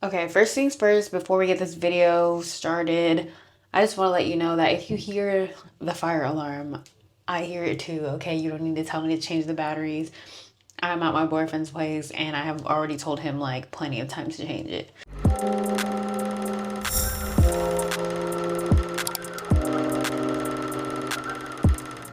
Okay, first things first, before we get this video started, I just want to let you know that if you hear the fire alarm, I hear it too, okay? You don't need to tell me to change the batteries. I'm at my boyfriend's place and I have already told him like plenty of times to change it.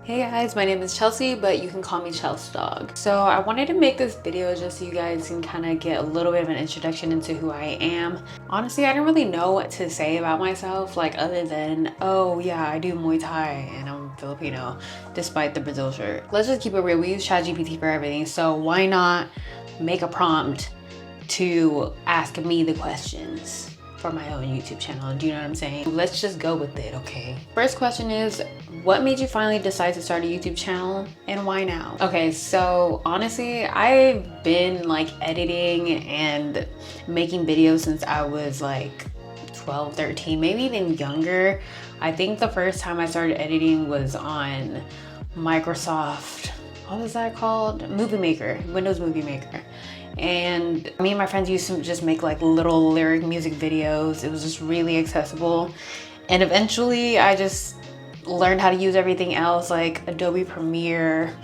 Hey guys, my name is Chelsea, but you can call me Chelsea Dog. So I wanted to make this video just so you guys can kind of get a little bit of an introduction into who I am. Honestly, I didn't really know what to say about myself, like other than, oh yeah, I do Muay Thai and I'm Filipino, despite the Brazil shirt. Let's just keep it real. We use ChatGPT for everything, so why not make a prompt to ask me the questions for my own YouTube channel? Do you know what I'm saying? Let's just go with it, okay? First question is, what made you finally decide to start a YouTube channel and why now? Okay, so honestly, I've been like editing and making videos since I was like 12, 13, maybe even younger. I think the first time I started editing was on Microsoft, what was that called? Movie Maker, Windows Movie Maker. And me and my friends used to just make like little lyric music videos. It was just really accessible. And eventually I just learned how to use everything else, like Adobe Premiere.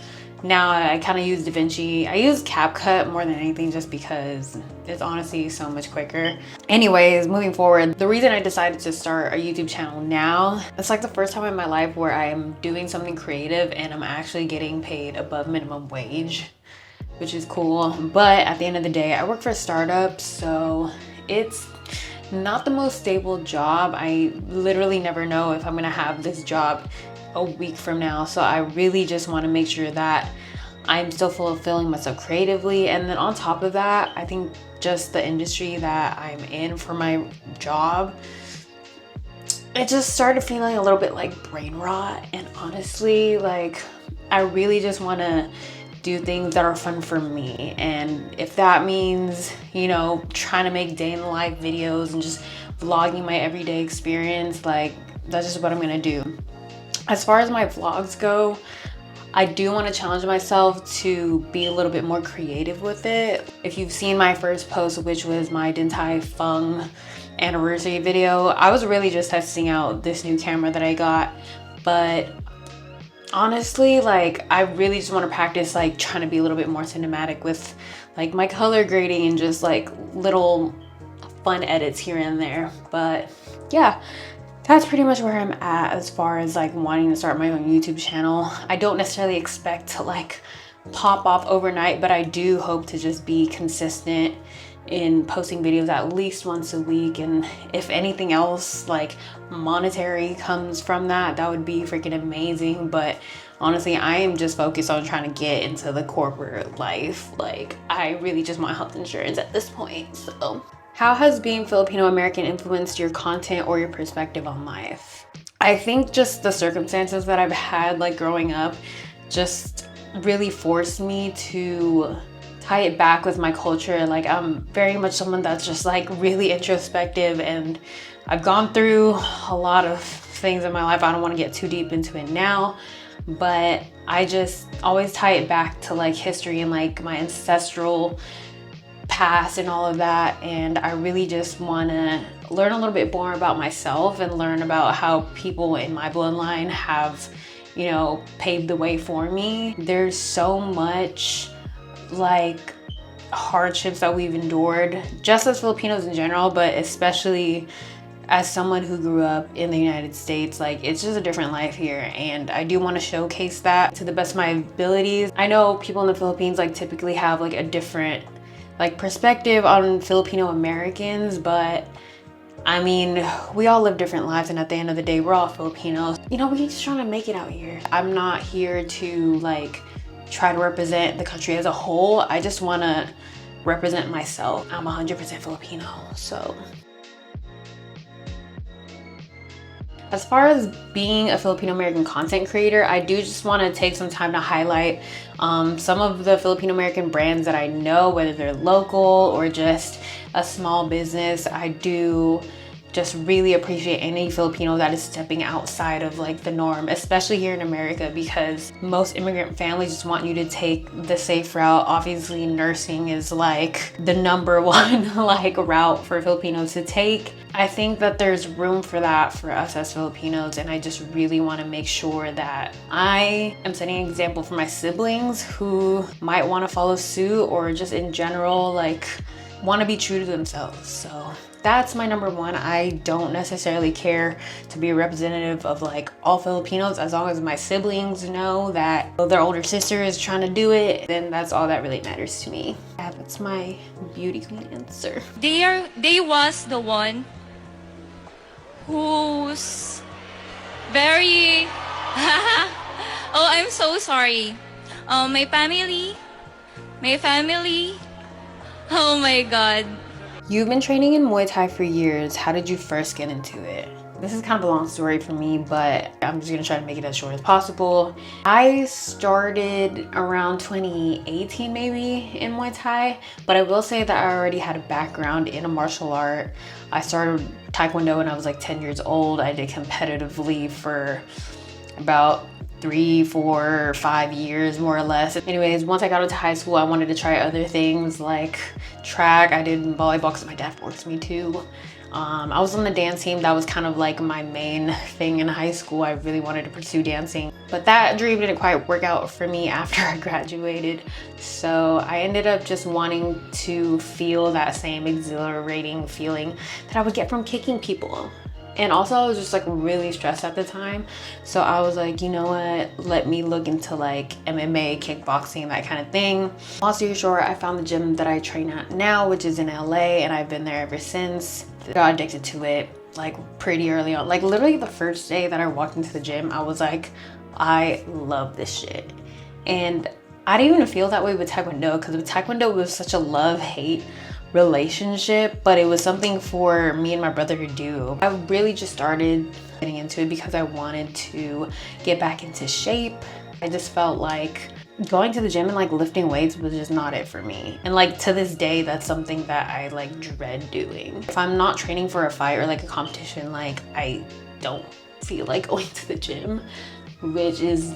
Now I kind of use DaVinci. I use CapCut more than anything just because it's honestly so much quicker. Anyways, moving forward, the reason I decided to start a YouTube channel now, it's like the first time in my life where I'm doing something creative and I'm actually getting paid above minimum wage, which is cool. But at the end of the day, I work for a startup, so it's not the most stable job. I literally never know if I'm gonna have this job a week from now. So I really just want to make sure that I'm still fulfilling myself creatively. And then on top of that, I think just the industry that I'm in for my job, it just started feeling a little bit like brain rot. And honestly, like I really just want to do things that are fun for me. And if that means, you know, trying to make day in the life videos and just vlogging my everyday experience, like that's just what I'm gonna do. As far as my vlogs go, I do want to challenge myself to be a little bit more creative with it. If you've seen my first post, which was my Din Tai Fung anniversary video, I was really just testing out this new camera that I got. But honestly, like I really just want to practice like trying to be a little bit more cinematic with like my color grading and just like little fun edits here and there. But yeah, that's pretty much where I'm at as far as like wanting to start my own YouTube channel. I don't necessarily expect to like pop off overnight, but I do hope to just be consistent in posting videos at least once a week. And if anything else like monetary comes from that, that would be freaking amazing. But honestly, I am just focused on trying to get into the corporate life. Like I really just want health insurance at this point. So how has being Filipino-American influenced your content or your perspective on life? I think just the circumstances that I've had like growing up just really forced me to tie it back with my culture. Like I'm very much someone that's just like really introspective, and I've gone through a lot of things in my life. I don't want to get too deep into it now, but I just always tie it back to like history and like my ancestral past and all of that. And I really just want to learn a little bit more about myself and learn about how people in my bloodline have, you know, paved the way for me. There's so much like hardships that we've endured just as Filipinos in general, but especially as someone who grew up in the United States. Like it's just a different life here, and I do want to showcase that to the best of my abilities. I know people in the Philippines like typically have like a different like perspective on Filipino Americans, but I mean, we all live different lives, and at the end of the day, we're all Filipinos. You know, we're just trying to make it out here. I'm not here to like try to represent the country as a whole. I just want to represent myself. I'm 100% Filipino, so. As far as being a Filipino-American content creator, I do just want to take some time to highlight some of the Filipino-American brands that I know, whether they're local or just a small business. I do just really appreciate any Filipino that is stepping outside of like the norm, especially here in America, because most immigrant families just want you to take the safe route. Obviously, nursing is like the number one like route for Filipinos to take. I think that there's room for that for us as Filipinos, and I just really want to make sure that I am setting an example for my siblings who might want to follow suit, or just in general like want to be true to themselves. So that's my number one. I don't necessarily care to be a representative of like all Filipinos. As long as my siblings know that their older sister is trying to do it, then that's all that really matters to me. Yeah, that's my beauty queen answer. They was the one who's very oh, I'm so sorry. My family, oh my god. You've been training in Muay Thai for years. How did you first get into it? This is kind of a long story for me, but I'm just gonna try to make it as short as possible. I started around 2018 maybe in Muay Thai, but I will say that I already had a background in a martial art. I started Taekwondo when I was like 10 years old. I did competitively for about 3, 4, 5 years more or less. Anyways, once I got into high school, I wanted to try other things like track. I did volleyball because my dad forced me to. I was on the dance team. That was kind of like my main thing in high school. I really wanted to pursue dancing, but that dream didn't quite work out for me after I graduated. So I ended up just wanting to feel that same exhilarating feeling that I would get from kicking people. And also I was just like really stressed at the time. So I was like, you know what, let me look into like MMA, kickboxing, that kind of thing. Long story short, I found the gym that I train at now, which is in LA, and I've been there ever since. Got addicted to it like pretty early on. Like literally the first day that I walked into the gym, I was like, I love this shit. And I didn't even feel that way with Taekwondo, because with Taekwondo it was such a love-hate relationship, but it was something for me and my brother to do. I really just started getting into it because I wanted to get back into shape. I just felt like going to the gym and like lifting weights was just not it for me. And like to this day, that's something that I like dread doing. If I'm not training for a fight or like a competition, like I don't feel like going to the gym, which is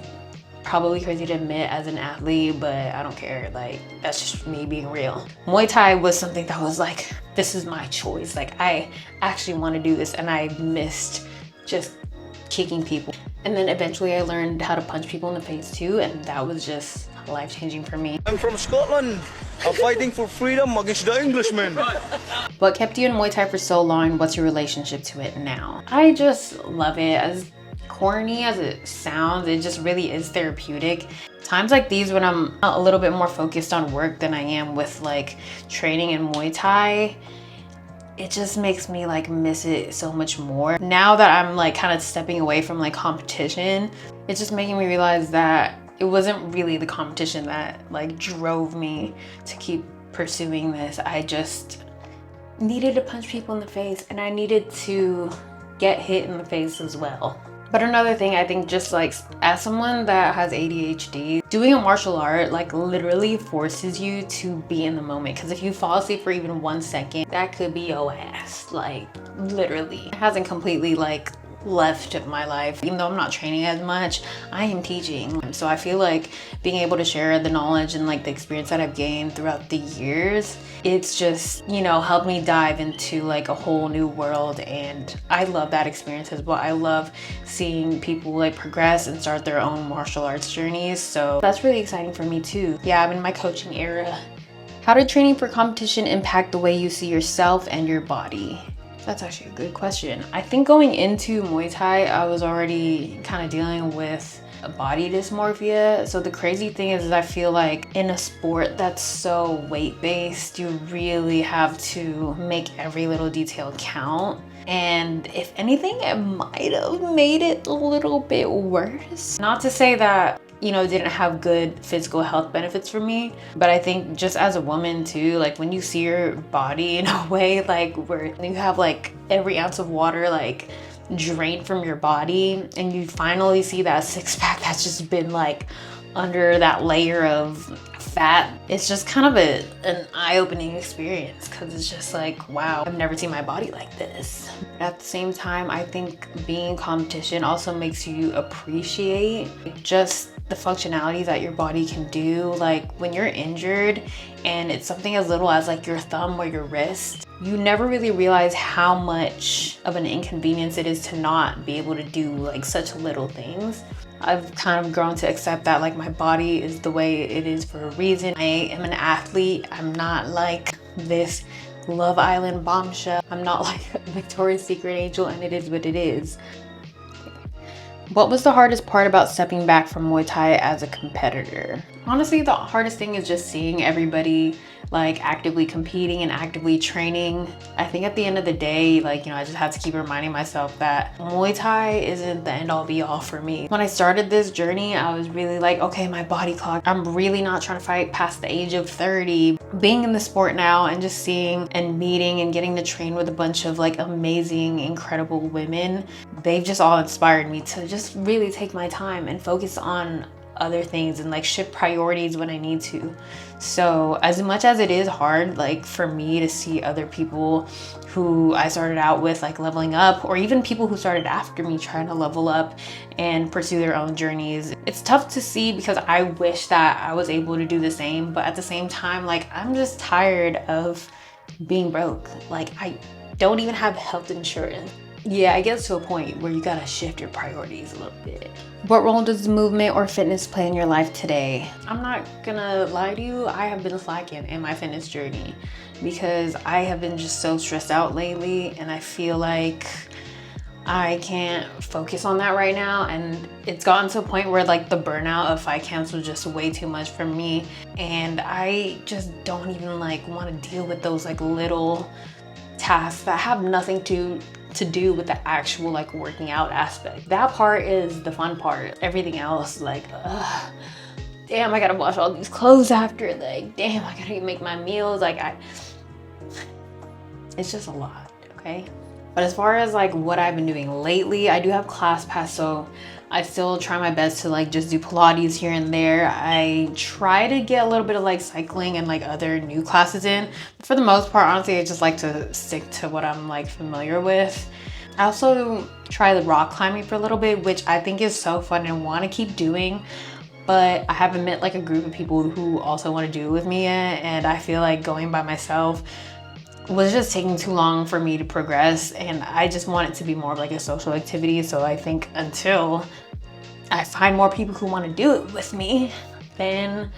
probably crazy to admit as an athlete, but I don't care. Like that's just me being real. Muay Thai was something that was like, this is my choice. Like I actually want to do this, and I missed just kicking people. And then eventually I learned how to punch people in the face too, and that was just life-changing for me. I'm from Scotland. I'm fighting for freedom against the Englishmen. What kept you in Muay Thai for so long? What's your relationship to it now? I just love it. As corny as it sounds, it just really is therapeutic. Times like these when I'm a little bit more focused on work than I am with like training in Muay Thai, it just makes me like miss it so much more. Now that I'm like kind of stepping away from like competition, it's just making me realize that it wasn't really the competition that like drove me to keep pursuing this. I just needed to punch people in the face, and I needed to get hit in the face as well. But another thing, I think, just like as someone that has ADHD, doing a martial art like literally forces you to be in the moment. Because if you fall asleep for even 1 second, that could be your ass, like literally. It hasn't completely like left my life. Even though I'm not training as much, I am teaching. So I feel like being able to share the knowledge and like the experience that I've gained throughout the years, it's just, you know, helped me dive into like a whole new world. And I love that experience as well. I love seeing people like progress and start their own martial arts journeys. So that's really exciting for me too. Yeah, I'm in my coaching era. How did training for competition impact the way you see yourself and your body? That's actually a good question. I think going into Muay Thai, I was already kind of dealing with body dysmorphia. So the crazy thing is I feel like in a sport that's so weight-based, you really have to make every little detail count. And if anything, it might have made it a little bit worse. Not to say that, you know, didn't have good physical health benefits for me, but I think just as a woman too, like when you see your body in a way like where you have like every ounce of water like drained from your body, and you finally see that six-pack that's just been like under that layer of fat, it's just kind of an eye-opening experience, because it's just like, wow, I've never seen my body like this. At the same time, I think being in competition also makes you appreciate just the functionalities that your body can do. Like when you're injured and it's something as little as like your thumb or your wrist, you never really realize how much of an inconvenience it is to not be able to do like such little things. I've kind of grown to accept that like my body is the way it is for a reason. I am an athlete. I'm not like this Love Island bombshell. I'm not like a Victoria's Secret angel, and it is what it is. What was the hardest part about stepping back from Muay Thai as a competitor? Honestly, the hardest thing is just seeing everybody like actively competing and actively training. I think at the end of the day, like, you know, I just have to keep reminding myself that Muay Thai isn't the end all be all for me. When I started this journey, I was really like, okay, my body clock, I'm really not trying to fight past the age of 30. Being in the sport now and just seeing and meeting and getting to train with a bunch of like amazing, incredible women, they've just all inspired me to just really take my time and focus on other things and like shift priorities when I need to. So as much as it is hard, like for me to see other people who I started out with like leveling up, or even people who started after me trying to level up and pursue their own journeys, it's tough to see because I wish that I was able to do the same. But at the same time, like I'm just tired of being broke. Like I don't even have health insurance. Yeah, I guess to a point where you gotta shift your priorities a little bit. What role does movement or fitness play in your life today? I'm not gonna lie to you, I have been slacking in my fitness journey because I have been just so stressed out lately, and I feel like I can't focus on that right now. And it's gotten to a point where like the burnout of fight camps was just way too much for me, and I just don't even like want to deal with those like little tasks that have nothing to do with the actual like working out aspect. That part is the fun part. Everything else, like, damn, I gotta wash all these clothes after, like, damn, I gotta make my meals, like, it's just a lot, okay? But as far as like what I've been doing lately, I do have ClassPass, so I still try my best to like just do Pilates here and there. I try to get a little bit of like cycling and like other new classes in. But for the most part, honestly, I just like to stick to what I'm like familiar with. I also try the rock climbing for a little bit, which I think is so fun and want to keep doing. But I haven't met like a group of people who also want to do it with me yet. And I feel like going by myself was just taking too long for me to progress, and I just want it to be more of like a social activity. So I think until I find more people who want to do it with me, then,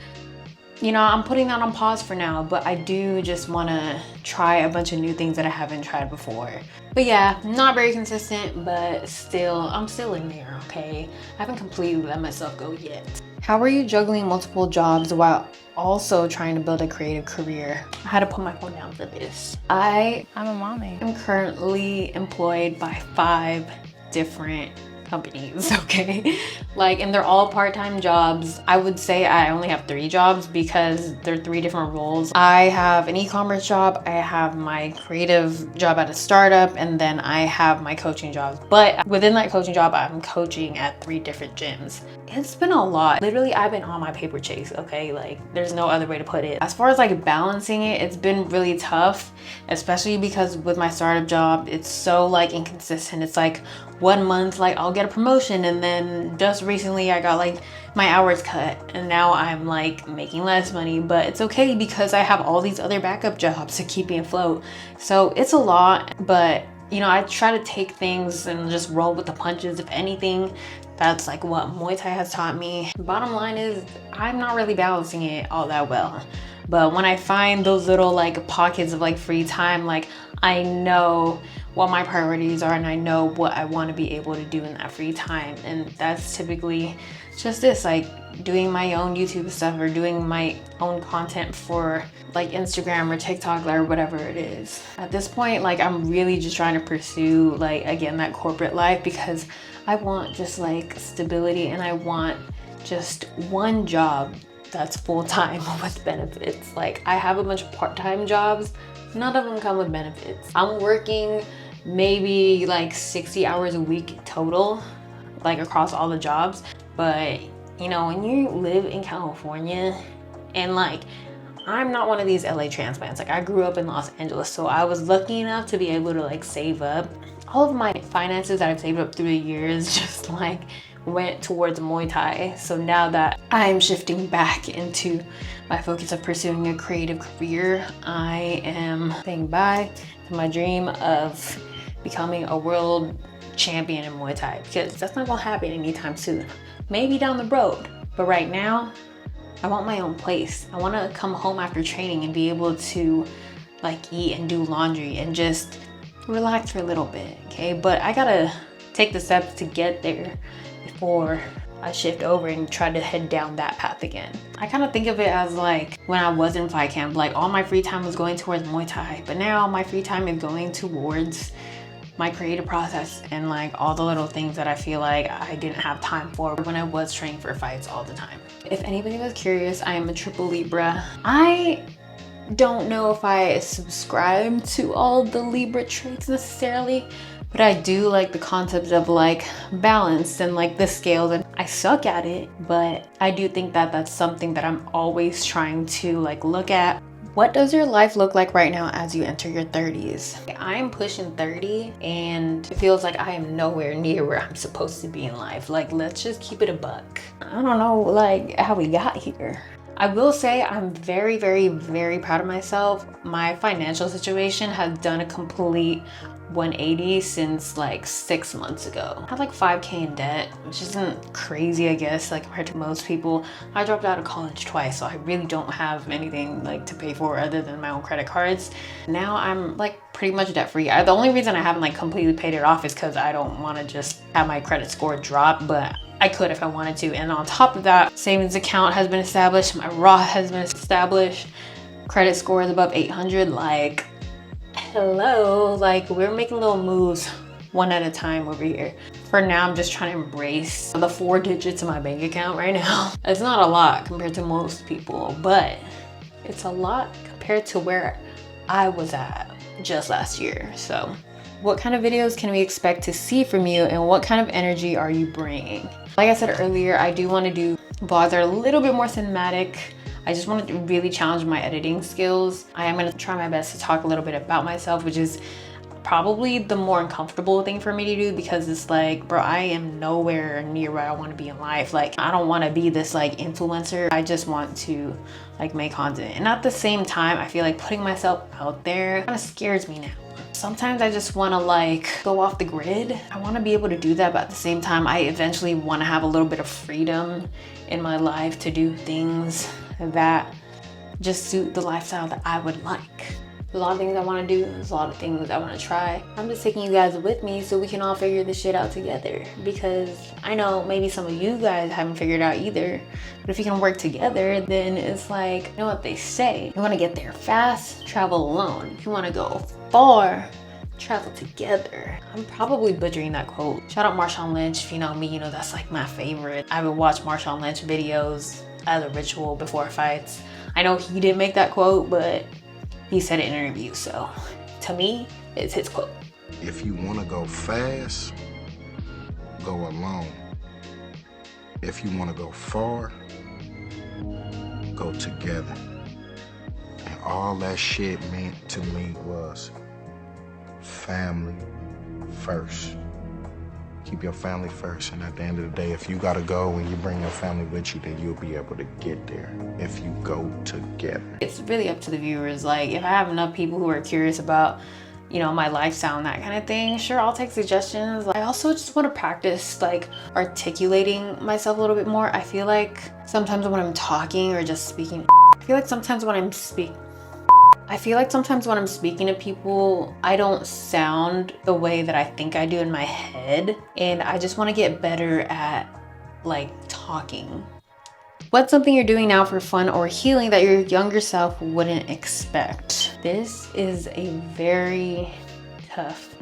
you know, I'm putting that on pause for now. But I do just want to try a bunch of new things that I haven't tried before. But yeah, not very consistent, but still, I'm still in there, okay? I haven't completely let myself go yet. How are you juggling multiple jobs while also trying to build a creative career? I had to put my phone down for this. I'm a mommy. I'm currently employed by 5 different companies, okay? Like, and they're all part-time jobs. I would say I only have 3 jobs because they're 3 different roles. I have an e-commerce job, I have my creative job at a startup, and then I have my coaching jobs. But within that coaching job, I'm coaching at 3 different gyms. It's been a lot. Literally, I've been on my paper chase, okay? Like, there's no other way to put it. As far as like balancing it, it's been really tough, especially because with my startup job, it's so like inconsistent. It's like 1 month, like I'll get a promotion, and then just recently I got like my hours cut, and now I'm like making less money. But it's okay because I have all these other backup jobs to keep me afloat. So it's a lot, but you know, I try to take things and just roll with the punches. If anything, that's like what Muay Thai has taught me. Bottom line is, I'm not really balancing it all that well. But when I find those little like pockets of like free time, like I know what my priorities are and I know what I want to be able to do in that free time. And that's typically just this, like doing my own YouTube stuff or doing my own content for like Instagram or TikTok or whatever it is. At this point, like I'm really just trying to pursue like, again, that corporate life, because I want just like stability, and I want just one job that's full-time with benefits. Like I have a bunch of part-time jobs, none of them come with benefits. I'm working maybe like 60 hours a week total, like across all the jobs. But You know, when you live in California and like, I'm not one of these LA transplants. Like I grew up in Los Angeles, so I was lucky enough to be able to like save up. All of my finances that I've saved up through the years just like went towards Muay Thai. So now that I'm shifting back into my focus of pursuing a creative career, I am saying bye to my dream of becoming a world champion in Muay Thai, because that's not gonna happen anytime soon. Maybe down the road, but right now, I want my own place. I want to come home after training and be able to like eat and do laundry and just relax for a little bit, okay? But I gotta take the steps to get there before I shift over and try to head down that path again. I kind of think of it as like when I was in fight camp, like all my free time was going towards Muay Thai, but now my free time is going towards my creative process and like all the little things that I feel like I didn't have time for when I was training for fights all the time. If anybody was curious, I am a triple Libra. I don't know if I subscribe to all the Libra traits necessarily, but I do like the concept of like balance and like the scales, and I suck at it, but I do think that that's something that I'm always trying to like look at. What does your life look like right now as you enter your 30s? I'm pushing 30 and it feels like I am nowhere near where I'm supposed to be in life. Like, let's just keep it a buck. I don't know like how we got here. I will say I'm very, very, very proud of myself. My financial situation has done a complete 180 since like 6 months ago. I had like 5K in debt, which isn't crazy, I guess, like compared to most people. I dropped out of college twice, so I really don't have anything like to pay for other than my own credit cards. Now I'm like pretty much debt free. The only reason I haven't like completely paid it off is because I don't want to just have my credit score drop, but I could if I wanted to. And on top of that, savings account has been established, my Roth has been established, credit score is above 800. Like, hello, like we're making little moves one at a time over here. For now, I'm just trying to embrace the 4 digits of my bank account right now. It's not a lot compared to most people, but it's a lot compared to where I was at just last year. So what kind of videos can we expect to see from you, and what kind of energy are you bringing? Like I said earlier, I do want to do vlogs that are a little bit more cinematic. I just want to really challenge my editing skills. I am going to try my best to talk a little bit about myself, which is probably the more uncomfortable thing for me to do, because it's like, bro, I am nowhere near where I want to be in life. Like, I don't want to be this like influencer. I just want to like make content. And at the same time, I feel like putting myself out there kind of scares me now. Sometimes I just want to like go off the grid. I want to be able to do that, but at the same time, I eventually want to have a little bit of freedom in my life to do things that just suit the lifestyle that I would like. A lot of things I want to do, there's a lot of things I want to try. I'm just taking you guys with me so we can all figure this shit out together, because I know maybe some of you guys haven't figured out either, but if you can work together, then it's like, you know what they say, you want to get there fast, travel alone. If you want to go far, travel together. I'm probably butchering that quote. Shout out Marshawn Lynch. If you know me, you know that's like my favorite. I would watch Marshawn Lynch videos as a ritual before fights. I know he didn't make that quote, but he said it in an interview, so to me, it's his quote. If you want to go fast, go alone. If you want to go far, go together. And all that shit meant to me was family first. Keep your family first, and at the end of the day, if you gotta go and you bring your family with you, then you'll be able to get there if you go together. It's really up to the viewers. Like, if I have enough people who are curious about, you know, my lifestyle and that kind of thing, sure, I'll take suggestions. I also just want to practice like articulating myself a little bit more. I feel like sometimes when I'm talking or just speaking, I feel like sometimes when I'm speaking to people, I don't sound the way that I think I do in my head. And I just want to get better at like talking. What's something you're doing now for fun or healing that your younger self wouldn't expect? This is a very tough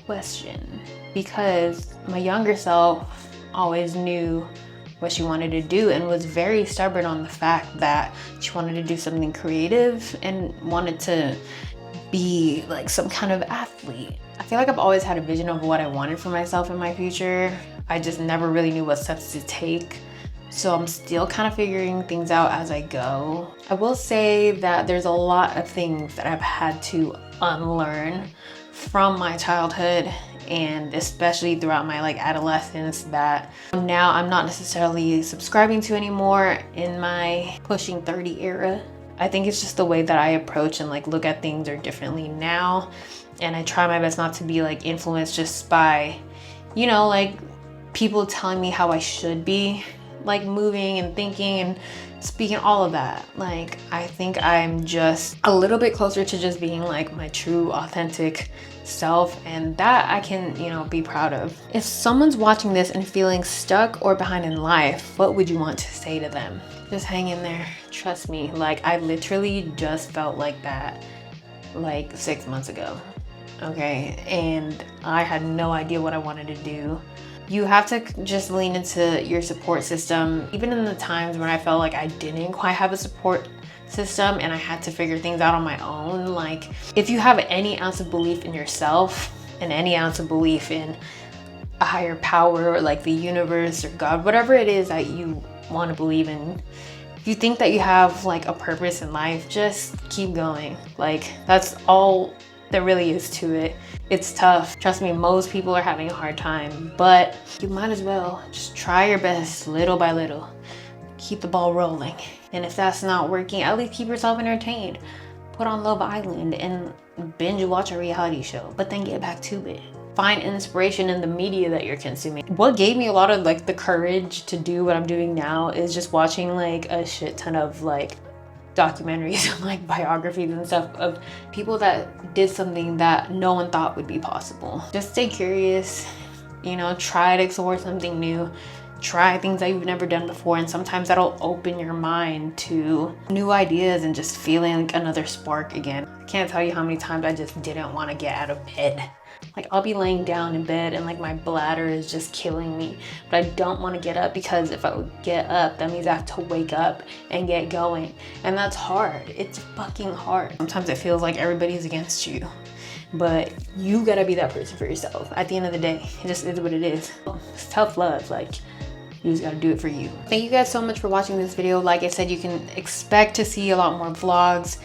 question, because my younger self always knew what she wanted to do and was very stubborn on the fact that she wanted to do something creative and wanted to be like some kind of athlete. I feel like I've always had a vision of what I wanted for myself in my future. I just never really knew what steps to take. So I'm still kind of figuring things out as I go. I will say that there's a lot of things that I've had to unlearn from my childhood, and especially throughout my like adolescence, that now I'm not necessarily subscribing to anymore in my pushing 30 era. I think it's just the way that I approach and like look at things are differently now, and I try my best not to be like influenced just by, you know, like people telling me how I should be like moving and thinking and speaking, all of that. Like I think I'm just a little bit closer to just being like my true authentic self, and that I can, you know, be proud of. If someone's watching this and feeling stuck or behind in life, what would you want to say to them? Just hang in there, trust me. Like I literally just felt like that like 6 months ago, okay? And I had no idea what I wanted to do. You have to just lean into your support system. Even in the times when I felt like I didn't quite have a support system and I had to figure things out on my own, like if you have any ounce of belief in yourself and any ounce of belief in a higher power or like the universe or God, whatever it is that you want to believe in, if you think that you have like a purpose in life, just keep going. Like that's all there really is to it. It's tough. Trust me, most people are having a hard time, but you might as well just try your best little by little. Keep the ball rolling. And if that's not working, at least keep yourself entertained. Put on Love Island and binge watch a reality show, but then get back to it. Find inspiration in the media that you're consuming. What gave me a lot of like the courage to do what I'm doing now is just watching like a shit ton of like documentaries and like biographies and stuff of people that did something that no one thought would be possible. Just stay curious, you know, try to explore something new, try things that you've never done before, and sometimes that'll open your mind to new ideas and just feeling like another spark again. I can't tell you how many times I just didn't want to get out of bed. Like I'll be laying down in bed and like my bladder is just killing me, but I don't want to get up, because if I would get up, that means I have to wake up and get going. And that's hard. It's fucking hard. Sometimes it feels like everybody's against you, but you gotta be that person for yourself. At the end of the day, it just is what it is. It's tough love. Like you just gotta do it for you. Thank you guys so much for watching this video. Like I said, you can expect to see a lot more vlogs,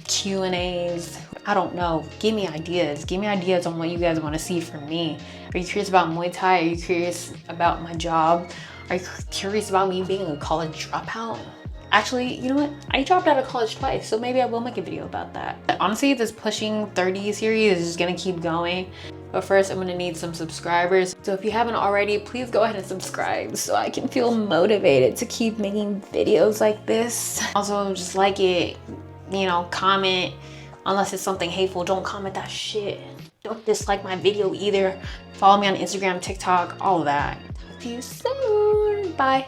Q&As. I don't know, give me ideas. Give me ideas on what you guys want to see from me. Are you curious about Muay Thai? Are you curious about my job? Are you curious about me being a college dropout? Actually, you know what? I dropped out of college twice, so maybe I will make a video about that. Honestly, this Pushing 30 series is just gonna keep going. But first, I'm gonna need some subscribers. So if you haven't already, please go ahead and subscribe so I can feel motivated to keep making videos like this. Also, just like it, you know, comment. Unless it's something hateful, don't comment that shit. Don't dislike my video either. Follow me on Instagram, TikTok, all of that. Talk to you soon. Bye.